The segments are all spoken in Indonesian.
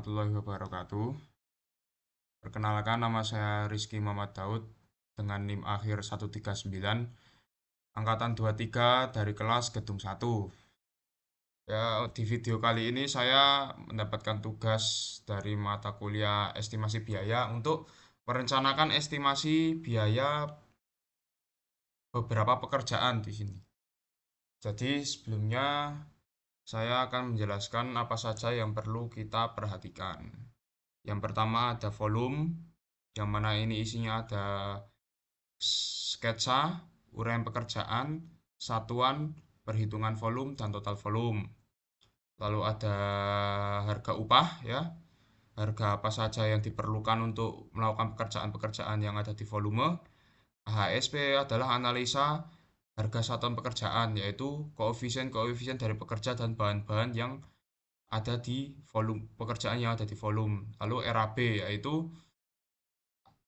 warahmatullahi wabarakatuh. Perkenalkan, nama saya Rizky Muhammad Daud dengan NIM akhir 139, angkatan 23 dari kelas Gedung 1. Ya, di video kali ini saya mendapatkan tugas dari mata kuliah estimasi biaya untuk merencanakan estimasi biaya beberapa pekerjaan di sini. Jadi, sebelumnya saya akan menjelaskan apa saja yang perlu kita perhatikan. Yang pertama ada volume, yang mana ini isinya ada sketsa, uraian pekerjaan, satuan, perhitungan volume, dan total volume. Lalu ada harga upah, ya, harga apa saja yang diperlukan untuk melakukan pekerjaan-pekerjaan yang ada di volume. HSP adalah analisa harga satuan pekerjaan, yaitu koefisien-koefisien dari pekerja dan bahan-bahan yang ada di volume pekerjaan yang ada di volume. Lalu RAB yaitu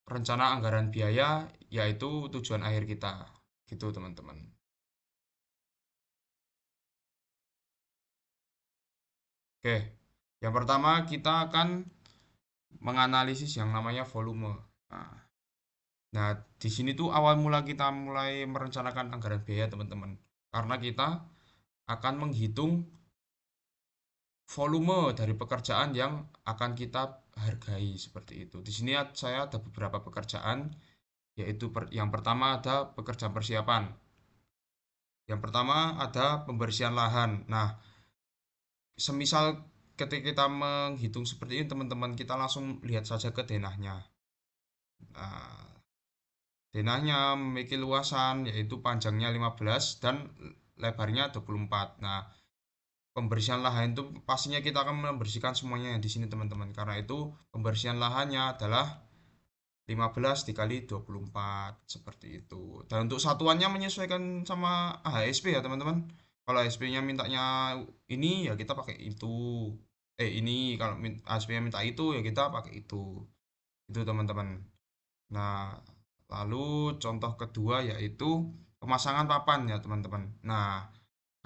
rencana anggaran biaya, yaitu tujuan akhir kita. Gitu, teman-teman. Oke, yang pertama kita akan menganalisis yang namanya volume. Nah, nah, di sini tuh awal mula kita mulai merencanakan anggaran biaya, teman-teman. Karena kita akan menghitung volume dari pekerjaan yang akan kita hargai seperti itu. Di sini saya ada beberapa pekerjaan, yaitu yang pertama ada pekerjaan persiapan. Yang pertama ada pembersihan lahan. Nah, semisal ketika kita menghitung seperti ini, teman-teman, kita langsung lihat saja ke denahnya. Nah, denahnya memiliki luasan yaitu panjangnya 15 dan lebarnya 24. Nah, pembersihan lahan itu pastinya kita akan membersihkan semuanya di sini, teman-teman. Karena itu pembersihan lahannya adalah 15 dikali 24 seperti itu. Dan untuk satuannya menyesuaikan sama HSP ya, teman-teman. Kalau HSP-nya mintanya ini ya kita pakai itu. Ini kalau HSP-nya minta itu ya kita pakai itu. Itu, teman-teman. Nah, lalu contoh kedua yaitu pemasangan papan ya, teman-teman. Nah,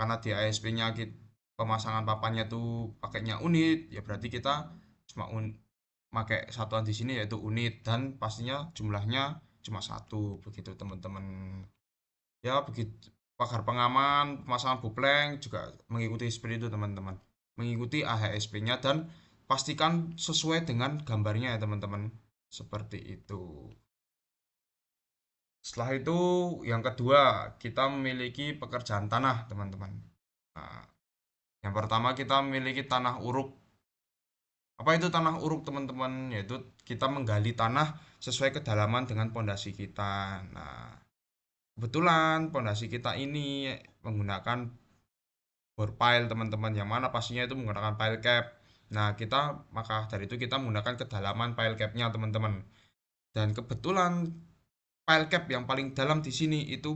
karena di ASP-nya pemasangan papannya tuh pakainya unit, ya berarti kita cuma pakai satuan di sini yaitu unit, dan pastinya jumlahnya cuma satu, begitu, teman-teman. Ya begitu, pagar pengaman, pemasangan bupleng juga mengikuti seperti itu, teman-teman. Mengikuti AHSP-nya dan pastikan sesuai dengan gambarnya ya, teman-teman. Seperti itu. Setelah itu, yang kedua, kita memiliki pekerjaan tanah, teman-teman. Nah, yang pertama kita memiliki tanah uruk. Apa itu tanah uruk, teman-teman? Yaitu kita menggali tanah sesuai kedalaman dengan pondasi kita. Nah, kebetulan pondasi kita ini menggunakan bore pile, teman-teman, yang mana pastinya itu menggunakan pile cap. Nah, maka dari itu kita menggunakan kedalaman pile cap-nya, teman-teman. Dan kebetulan pile cap yang paling dalam di sini itu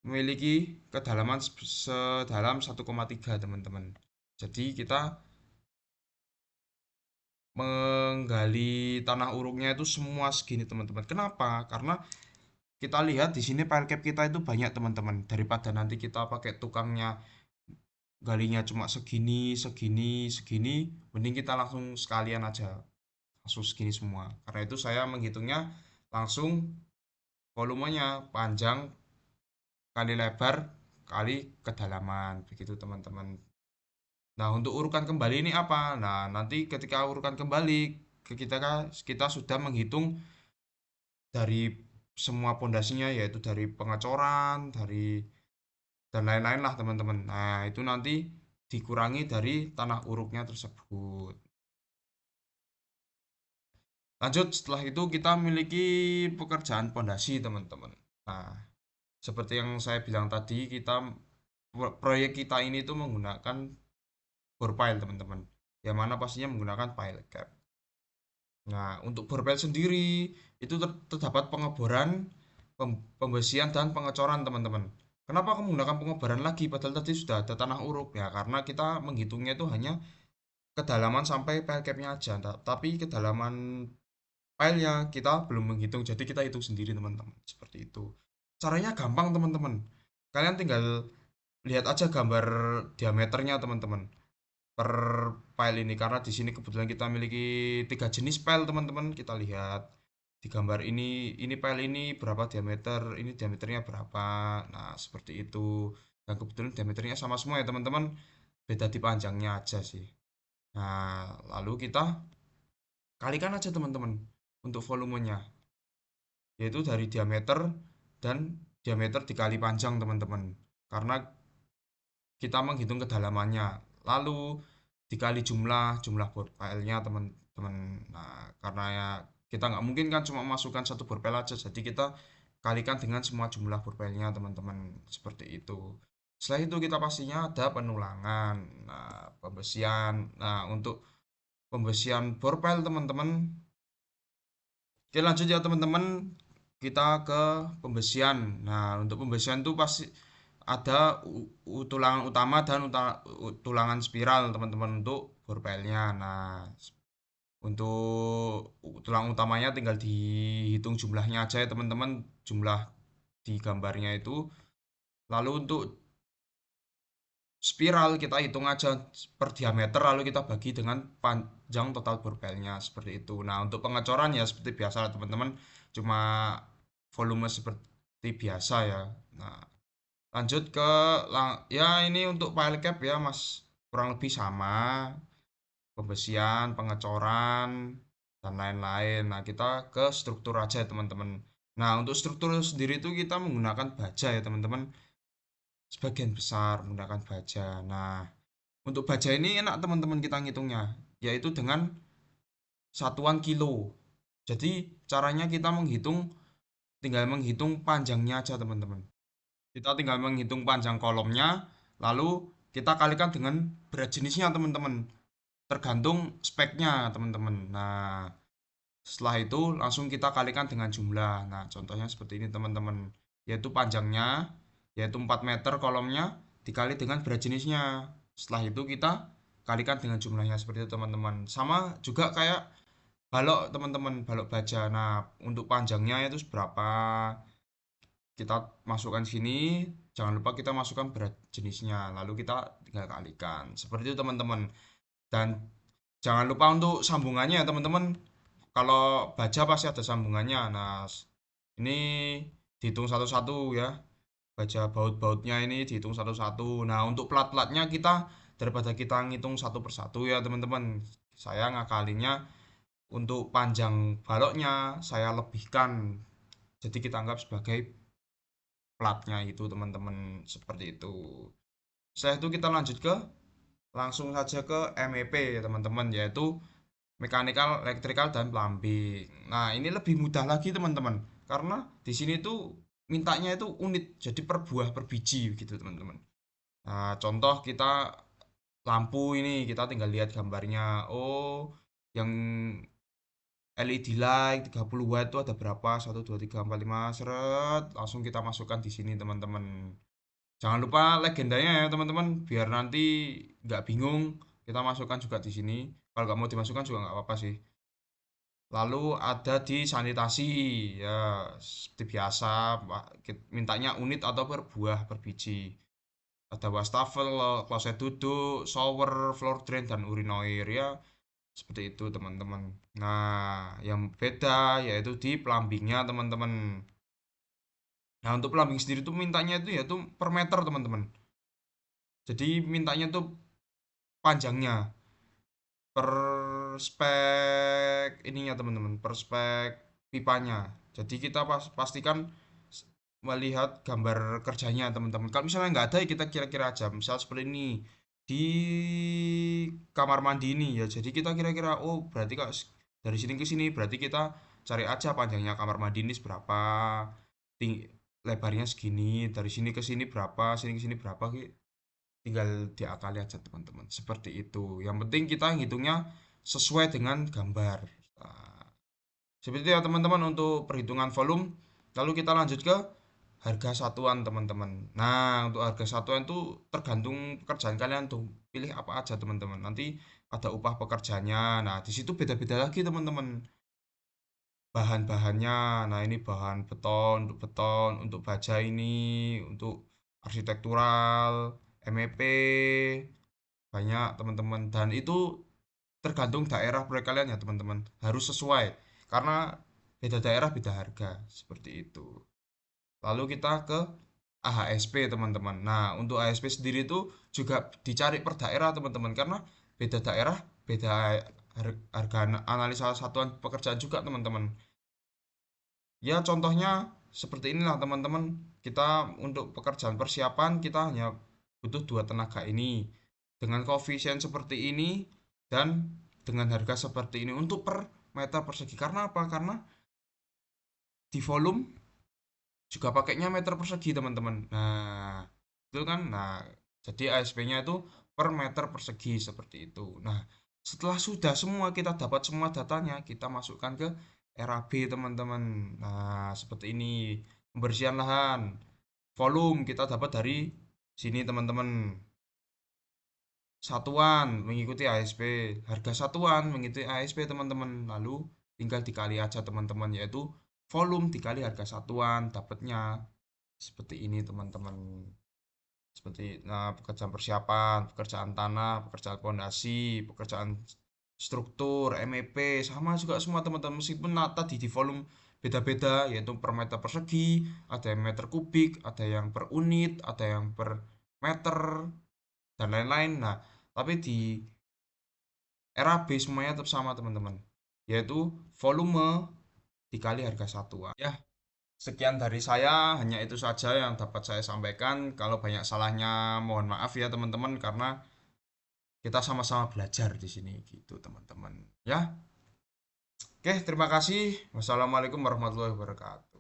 memiliki kedalaman sedalam 1,3, teman-teman. Jadi kita menggali tanah uruknya itu semua segini, teman-teman. Kenapa? Karena kita lihat di sini pile cap kita itu banyak, teman-teman. Daripada nanti kita pakai tukangnya galinya cuma segini, segini, segini, mending kita langsung sekalian aja, langsung segini semua. Karena itu saya menghitungnya langsung volumenya panjang kali lebar kali kedalaman, begitu, teman-teman. Nah, untuk urukan kembali ini apa? Nah, nanti ketika urukan kembali kita sudah menghitung dari semua pondasinya, yaitu dari pengecoran, dan lain-lain lah, teman-teman. Nah, itu nanti dikurangi dari tanah uruknya tersebut. Lanjut, setelah itu kita memiliki pekerjaan pondasi, teman-teman. Nah, seperti yang saya bilang tadi, proyek kita ini tuh menggunakan bore pile, teman-teman. Yang mana pastinya menggunakan pile cap. Nah, untuk borbel sendiri itu terdapat pengeboran, pembersihan dan pengecoran, teman-teman. Kenapa aku menggunakan pengeboran lagi padahal tadi sudah ada tanah uruk? Ya, karena kita menghitungnya itu hanya kedalaman sampai pile cap-nya aja. Tapi kedalaman filenya kita belum menghitung, jadi kita hitung sendiri, teman-teman. Seperti itu. Caranya gampang, teman-teman. Kalian tinggal lihat aja gambar diameternya, teman-teman. per file ini, karena di sini kebetulan kita memiliki 3 jenis file teman-teman. Kita lihat di gambar ini file ini berapa diameter, ini diameternya berapa. Nah, seperti itu. Dan kebetulan diameternya sama semua ya teman-teman, beda di panjangnya aja sih. Nah, lalu kita kalikan aja teman-teman untuk volumenya, yaitu dari diameter dan diameter dikali panjang teman-teman, karena kita menghitung kedalamannya, lalu dikali jumlah board filenya teman-teman. Nah, karena ya kita nggak mungkin kan cuma masukkan satu board file aja, jadi kita kalikan dengan semua jumlah board filenya teman-teman, seperti itu. Setelah itu kita pastinya ada penulangan, nah pembesian. Nah, untuk pembesian board file teman-teman, oke lanjut ya teman-teman, kita ke pembesian. Nah, untuk pembesian itu pasti ada tulangan utama dan tulangan spiral teman-teman untuk borpelnya. Nah, untuk tulang utamanya tinggal dihitung jumlahnya aja ya teman-teman, jumlah di gambarnya itu. Lalu untuk spiral kita hitung aja per diameter, lalu kita bagi dengan panjang total borpelnya, seperti itu. Nah, untuk pengecoran ya seperti biasa teman-teman, cuma volume seperti biasa ya. Nah, lanjut ke ya ini untuk file cap ya Mas, kurang lebih sama, pembesian, pengecoran, dan lain-lain. Nah, kita ke struktur aja teman-teman. Nah, untuk struktur sendiri itu kita menggunakan baja ya teman-teman, sebagian besar menggunakan baja. Nah, untuk baja ini enak teman-teman kita ngitungnya, yaitu dengan satuan kilo. Jadi caranya kita tinggal menghitung panjangnya aja teman-teman. Kita tinggal menghitung panjang kolomnya, lalu kita kalikan dengan berat jenisnya teman-teman, tergantung speknya teman-teman. Nah, setelah itu langsung kita kalikan dengan jumlah. Nah, contohnya seperti ini teman-teman, yaitu panjangnya yaitu 4 meter kolomnya dikali dengan berat jenisnya. Setelah itu kita kalikan dengan jumlahnya, seperti itu teman-teman. Sama juga kayak balok teman-teman, balok baja. Nah, untuk panjangnya itu berapa, kita masukkan sini, jangan lupa kita masukkan berat jenisnya, lalu kita tinggal kalikan, seperti itu teman-teman. Dan jangan lupa untuk sambungannya ya teman-teman, kalau baja pasti ada sambungannya. Nah, ini dihitung satu-satu ya, baja baut-bautnya ini dihitung satu-satu. Nah, untuk plat-platnya kita, daripada kita ngitung satu persatu ya teman-teman, saya ngakalinya untuk panjang baloknya saya lebihkan, jadi kita anggap sebagai platnya itu teman-teman, seperti itu. Setelah itu kita lanjut ke langsung saja ke MEP ya teman-teman, yaitu mechanical, electrical, dan plumbing. Nah, ini lebih mudah lagi teman-teman, karena di sini tuh mintanya itu unit, jadi per buah per biji gitu teman-teman. Nah, contoh kita lampu ini, kita tinggal lihat gambarnya. Oh, yang LED light 30 watt itu ada berapa, 1 2 3 4 5 seret, langsung kita masukkan di sini teman-teman. Jangan lupa legendanya ya teman-teman, biar nanti nggak bingung, kita masukkan juga di sini. Kalau nggak mau dimasukkan juga nggak apa-apa sih. Lalu ada di sanitasi ya, seperti biasa mintanya unit atau per buah per biji. Ada wastafel, kloset duduk, shower, floor drain, dan urinoir ya, seperti itu teman-teman. Nah, yang beda yaitu di plumbingnya teman-teman. Nah, untuk plumbing sendiri tuh mintanya itu yaitu per meter teman-teman. Jadi mintanya tuh panjangnya per spek ininya teman-teman, per spek pipanya. Jadi kita pastikan melihat gambar kerjanya teman-teman. Kalau misalnya nggak ada ya kita kira-kira aja. Misal seperti ini di kamar mandi ini ya. Jadi kita kira-kira, oh berarti kok dari sini ke sini berarti kita cari aja panjangnya kamar mandi ini seberapa, lebarnya segini, dari sini ke sini berapa, sini ke sini berapa, tinggal diakali aja teman-teman, seperti itu. Yang penting kita ngitungnya sesuai dengan gambar. Nah, seperti itu ya teman-teman untuk perhitungan volume. Lalu kita lanjut ke harga satuan teman-teman. Nah, untuk harga satuan itu tergantung pekerjaan kalian tuh, pilih apa aja teman-teman. Nanti ada upah pekerjanya. Nah, di situ beda-beda lagi teman-teman, bahan-bahannya. Nah, ini bahan beton, untuk beton, untuk baja ini, untuk arsitektural, MEP, banyak teman-teman, dan itu tergantung daerah proyek kalian ya teman-teman, harus sesuai karena beda daerah beda harga seperti itu. Lalu kita ke AHSP teman-teman. Nah, untuk AHSP sendiri itu juga dicari per daerah teman-teman, karena beda daerah beda harga analisa satuan pekerjaan juga teman-teman. Ya contohnya seperti inilah teman-teman, kita untuk pekerjaan persiapan kita hanya butuh dua tenaga ini dengan koefisien seperti ini dan dengan harga seperti ini untuk per meter persegi. Karena apa? Karena di volume juga pakainya meter persegi teman-teman. Nah itu kan, nah jadi ASP-nya itu per meter persegi seperti itu. Nah setelah sudah semua kita dapat semua datanya, kita masukkan ke RAB teman-teman. Nah seperti ini, pembersihan lahan, volume kita dapat dari sini teman-teman. Satuan mengikuti ASP, harga satuan mengikuti ASP teman-teman. Lalu tinggal dikali aja teman-teman, yaitu volume dikali harga satuan dapatnya seperti ini teman-teman. Seperti nah, pekerjaan persiapan, pekerjaan tanah, pekerjaan pondasi, pekerjaan struktur, MEP sama juga semua teman-teman, meskipun tadi di volume beda-beda, yaitu per meter persegi, ada yang meter kubik, ada yang per unit, ada yang per meter dan lain-lain. Nah tapi di RAB semuanya tetap sama teman-teman, yaitu volume dikali harga satuan. Ya, sekian dari saya, hanya itu saja yang dapat saya sampaikan. Kalau banyak salahnya mohon maaf ya teman-teman, karena kita sama-sama belajar di sini gitu teman-teman. Ya, oke, terima kasih. Wassalamualaikum warahmatullahi wabarakatuh.